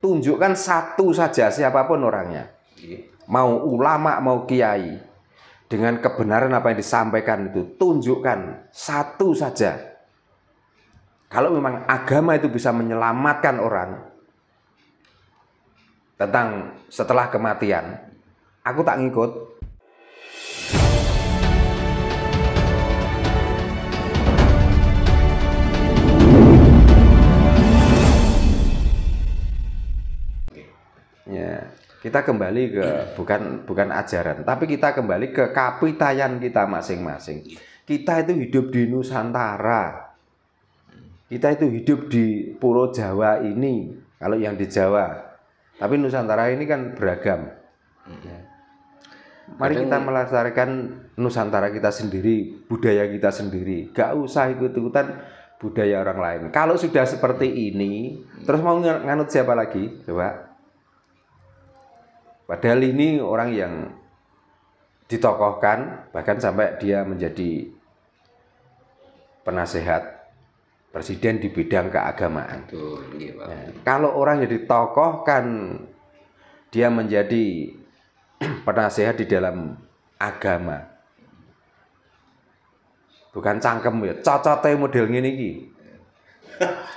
tunjukkan satu saja siapapun orangnya. Mau ulama, mau kiai. Dengan kebenaran apa yang disampaikan itu, tunjukkan satu saja. Kalau memang agama itu bisa menyelamatkan orang tentang setelah kematian, aku tak ngikut. Ya, kita kembali ke bukan ajaran, tapi kita kembali ke kapitayan kita masing-masing. Kita itu hidup di Nusantara. Kita itu hidup di Pulau Jawa ini, kalau yang di Jawa. Tapi Nusantara ini kan beragam. Mari kita melestarikan Nusantara kita sendiri, budaya kita sendiri. Gak usah ikut-ikutan budaya orang lain. Kalau sudah seperti ini, terus mau nganut siapa lagi? Coba. Padahal ini orang yang ditokohkan, bahkan sampai dia menjadi penasehat presiden di bidang keagamaan. Kalau orang yang ditokohkan, dia menjadi penasehat di dalam agama. Bukan cangkem ya, cocote model ngene iki.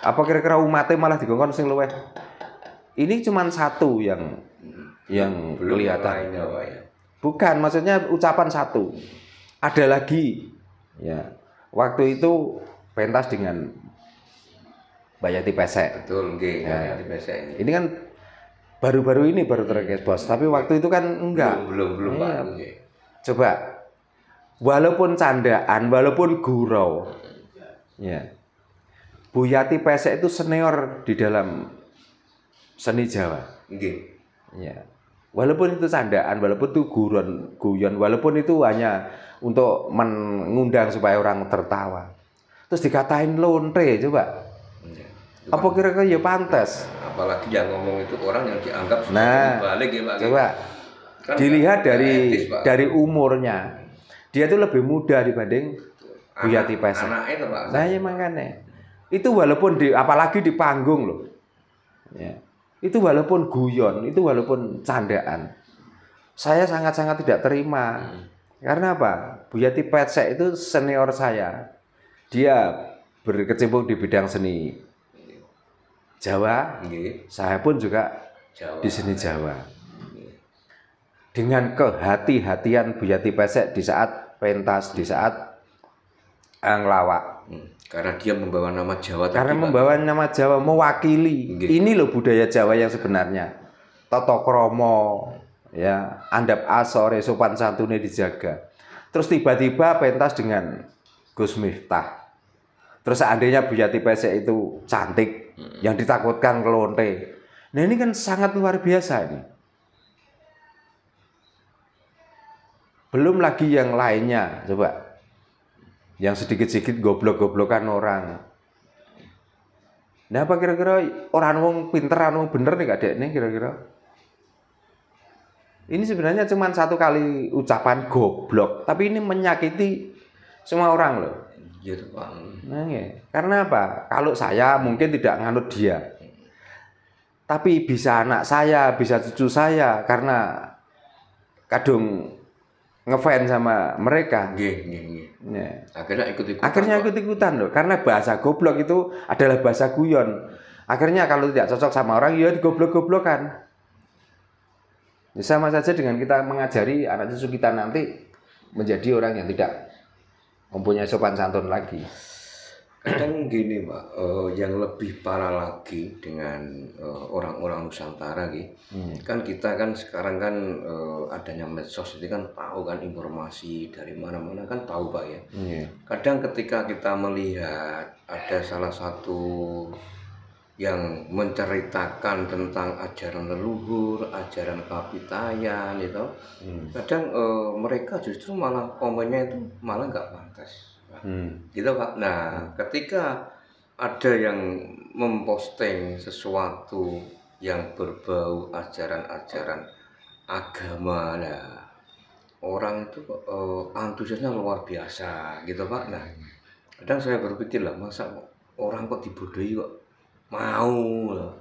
Apa kira-kira umatnya malah dikongkon sing luweh. Ini cuma satu yang kelihatan. Bukan, maksudnya ucapan satu. Ada lagi. Ya. Waktu itu pentas dengan Mbak Yati Pesek. Betul, nggih, Ya. Yati Pesek ini. Ini kan baru-baru ini baru terekspos, tapi waktu itu kan enggak. Belum Ya. Pak. Coba. Walaupun candaan, walaupun gurau. Ya. Bu Yati Pesek itu senior di dalam seni Jawa. Nggih. Ya. Walaupun itu candaan, walaupun itu guyon, walaupun itu hanya untuk mengundang supaya orang tertawa. Terus dikatain lonte, coba. Ya. Apa kira-kira ya pantas? Apalagi yang ngomong itu orang yang dianggap balik ya Pak. Coba. Kan Dilihat etis, dari umurnya. Dia itu lebih muda dibanding Bu Yati Pesek. Anaknya itu Pak. Nah, ya makanya. Itu walaupun apalagi di panggung loh. Ya. Itu walaupun guyon, itu walaupun candaan. Saya sangat-sangat tidak terima. Karena apa? Bu Yati Pesek itu senior saya. Dia berkecimpung di bidang seni Jawa. Saya pun juga Jawa. Di seni Jawa. Dengan kehati-hatian Bu Yati Pesek di saat pentas, di saat ngelawak. Karena dia membawa nama Jawa. Karena membawa nama Jawa, mewakili. Ini loh budaya Jawa yang sebenarnya. Tata krama, ya, andap asore, sopan santune dijaga. Terus tiba-tiba pentas dengan Gus Miftah. Terus seandainya Bu Yati Pesek itu cantik, yang ditakutkan kelonte. Nah ini kan sangat luar biasa ini. Belum lagi yang lainnya, coba. Yang sedikit-sedikit goblok-goblokan orang. Nah apa kira-kira orang wong pinter, orang wong bener nih gak dek nih kira-kira? Ini sebenarnya cuma satu kali ucapan goblok, tapi ini menyakiti semua orang loh. Gitu Pak. Nah, ya. Karena apa? Kalau saya mungkin tidak nganut dia, tapi bisa anak saya, bisa cucu saya, karena kadung ngefans sama mereka. Nggih. Ya. Akhirnya ikut-ikutan loh, karena bahasa goblok itu adalah bahasa guyon. Akhirnya kalau tidak cocok sama orang, ya digoblok-goblokan. Ya, sama saja dengan kita mengajari anak cucu kita nanti menjadi orang yang tidak mempunyai sopan santun lagi. Kadang gini Pak, yang lebih parah lagi dengan orang-orang Nusantara gitu. Kan kita kan sekarang kan adanya medsos itu kan tahu kan informasi dari mana-mana kan tahu Pak ya. Kadang ketika kita melihat ada salah satu yang menceritakan tentang ajaran leluhur, ajaran kapitayan itu, kadang mereka justru malah komennya itu malah nggak pantas. Gitu Pak. Nah, ketika ada yang memposting sesuatu yang berbau ajaran-ajaran agama, nah orang itu antusiasnya luar biasa, gitu Pak. Nah, kadang saya berpikir lah, masa orang kok dibodohi kok mau lah.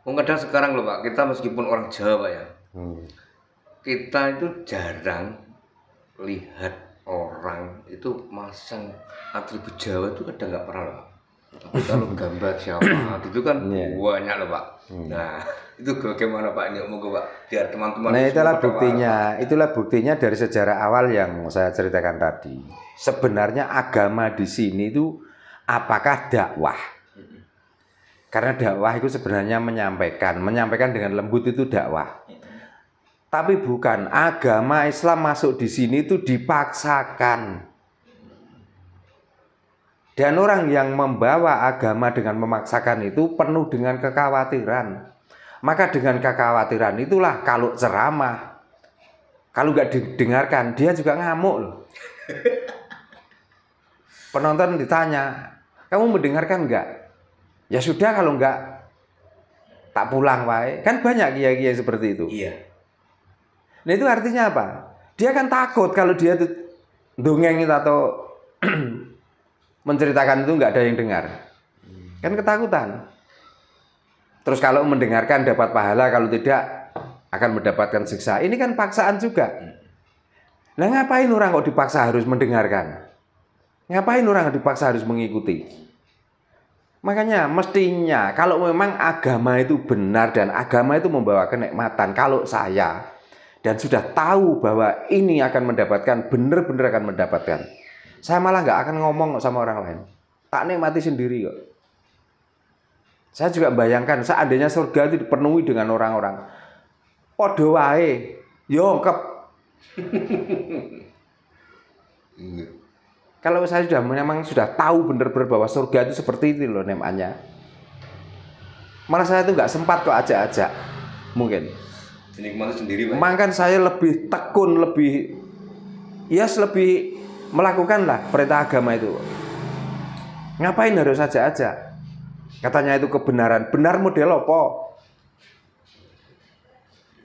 Kadang sekarang loh Pak, kita meskipun orang Jawa ya, kita itu jarang lihat orang itu masang atribut Jawa itu kadang nggak pernah loh Pak. Tapi kalau gambar Jawa itu kan banyak loh Pak. Nah itu bagaimana Pak ini mau Pak biar teman-teman. Nah itulah buktinya dari sejarah awal yang saya ceritakan tadi. Sebenarnya agama di sini itu apakah dakwah? Karena dakwah itu sebenarnya menyampaikan dengan lembut itu dakwah. Tapi bukan, agama Islam masuk di sini itu dipaksakan. Dan orang yang membawa agama dengan memaksakan itu penuh dengan kekhawatiran. Maka dengan kekhawatiran itulah kalau ceramah, kalau nggak didengarkan, dia juga ngamuk loh. Penonton ditanya, kamu mendengarkan nggak? Ya sudah kalau nggak, tak pulang wae. Kan banyak kiai-kiai seperti itu. Iya. Nah itu artinya apa? Dia kan takut kalau dia tuh dongeng itu atau menceritakan itu nggak ada yang dengar. Kan ketakutan. Terus kalau mendengarkan dapat pahala, kalau tidak akan mendapatkan siksa. Ini kan paksaan juga. Nah ngapain orang kok dipaksa harus mendengarkan? Ngapain orang dipaksa harus mengikuti? Makanya mestinya kalau memang agama itu benar dan agama itu membawa kenikmatan, kalau saya dan sudah tahu bahwa ini akan mendapatkan, benar-benar akan mendapatkan, saya malah nggak akan ngomong sama orang lain. Tak nikmati sendiri kok. Saya juga bayangkan seandainya surga itu dipenuhi dengan orang-orang podo wae, yongkep. Kalau saya memang sudah tahu benar-benar bahwa surga itu seperti itu loh nikmatnya. Malah saya itu nggak sempat kok ajak-ajak. Mungkin. Dinikmati sendiri Pak. Makanya saya lebih tekun, lebih melakukan lah perintah agama itu. Ngapain harus ajak-ajak? Katanya itu kebenaran. Benar model apa?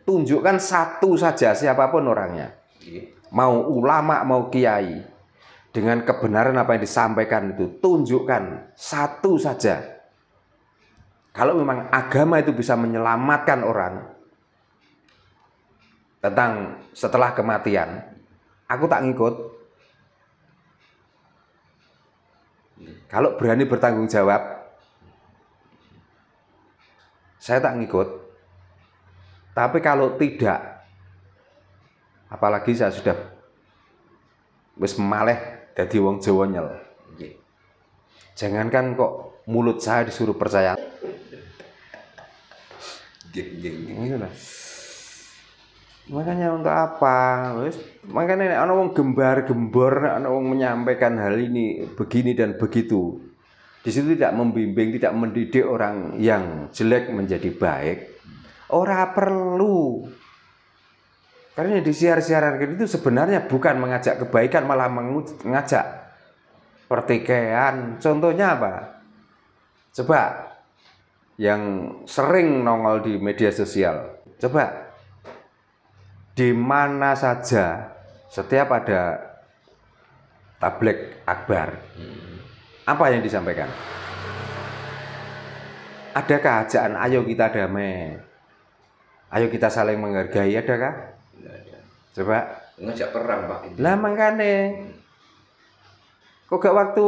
Tunjukkan satu saja siapapun orangnya. Mau ulama, mau kiai. Dengan kebenaran apa yang disampaikan itu, tunjukkan satu saja. Kalau memang agama itu bisa menyelamatkan orang tentang setelah kematian, aku tak ngikut. Kalau berani bertanggung jawab, saya tak ngikut. Tapi kalau tidak, apalagi saya sudah wis maleh dadi wong Jawa nyel. Jangankan kok mulut saya disuruh percaya. Makanya untuk apa? Makanya ana wong gembar-gembor, ana wong menyampaikan hal ini begini dan begitu. Di situ tidak membimbing, tidak mendidik orang yang jelek menjadi baik. Ora perlu. Karena disiar-siaran itu sebenarnya bukan mengajak kebaikan, malah mengajak pertikaian. Contohnya apa? Coba yang sering nongol di media sosial. Coba di mana saja setiap ada tabligh akbar, apa yang disampaikan? Adakah ajaan ayo kita damai, ayo kita saling menghargai, adakah? Coba ngajak perang Pak. Lah mangkane kok gak waktu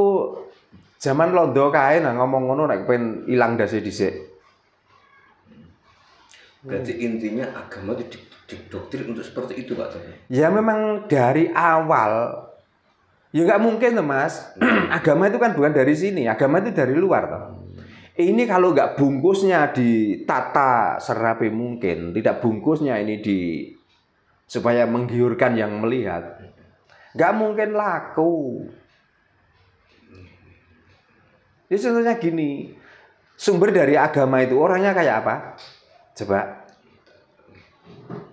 zaman londo kae nah ngomong ngono nek pengen ilang dase dhisik. Berarti intinya agama itu didoktrin untuk seperti itu Pak. Ya memang dari awal ya nggak mungkin tuh Mas. Agama itu kan bukan dari sini, agama itu dari luar toh. Ini kalau nggak bungkusnya ditata serapi mungkin, tidak bungkusnya ini supaya menggiurkan yang melihat, nggak mungkin laku. Jadi contohnya gini, sumber dari agama itu orangnya kayak apa? Coba.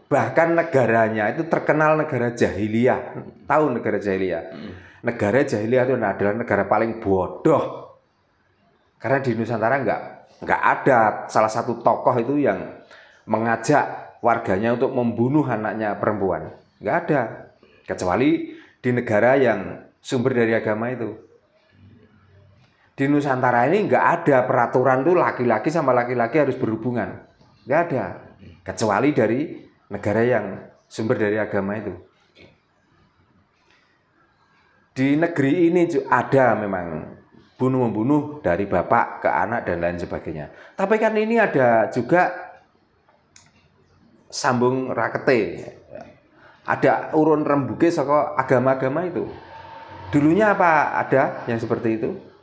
Bahkan negaranya itu terkenal negara jahiliyah. Tahu negara jahiliyah? Negara jahiliyah itu adalah negara paling bodoh. Karena di Nusantara nggak ada salah satu tokoh itu yang mengajak warganya untuk membunuh anaknya perempuan. Nggak ada. Kecuali di negara yang sumber dari agama itu. Di Nusantara ini nggak ada peraturan tuh laki-laki sama laki-laki harus berhubungan. Nggak ada. Kecuali dari negara yang sumber dari agama itu. Di negeri ini ada memang bunuh-membunuh dari bapak ke anak dan lain sebagainya. Tapi kan ini ada juga sambung rakete. Ada urun rembuke saka agama-agama itu. Dulunya apa ada yang seperti itu?